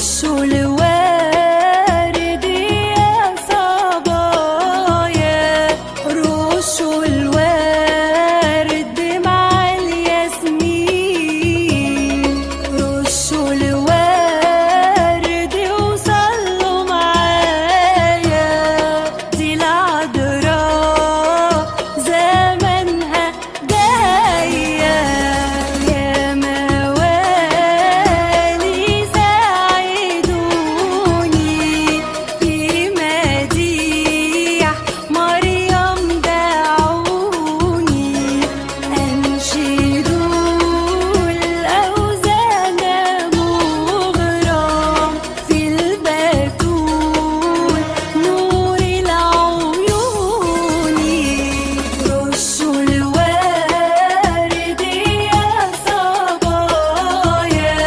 رشوا الورد يا صبايا، رشوا الورد مع الياسمين، رشوا الورد وصلوا معايا، دي العذراء زمنها جاية، يا موالي ساعدوني في مديح مريم، دعوني أنشدوا الأوزان مغرم في البتول نور العيون، رشوا الورد يا صبايا،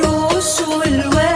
رشوا الورد